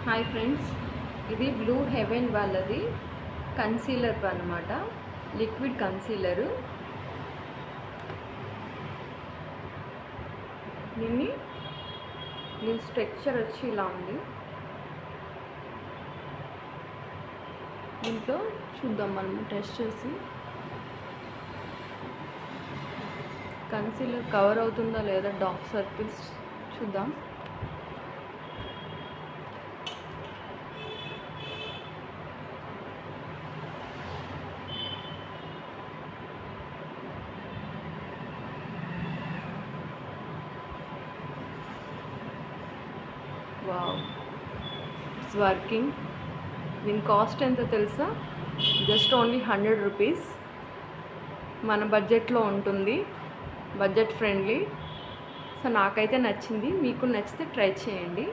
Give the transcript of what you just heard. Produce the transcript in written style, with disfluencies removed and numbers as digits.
Hi friends, ఇది blue haven వాళ్ళది concealer అనమాట. Liquid concealer. దీన్ని స్ట్రక్చర్ వచ్చి ఇలా ఉంది. దీంట్లో చూద్దాం మనం టెస్ట్ చేసి కన్సీలర్ కవర్ అవుతుందా లేదా, డార్క్ సర్కిల్స్ చూద్దాం. Wow, it's working. దీని కాస్ట్ ఎంత తెలుసా? Just only 100 rupees. మన బడ్జెట్లో ఉంటుంది, బడ్జెట్ ఫ్రెండ్లీ. సో నాకైతే నచ్చింది. మీకు నచ్చితే ట్రై చేయండి.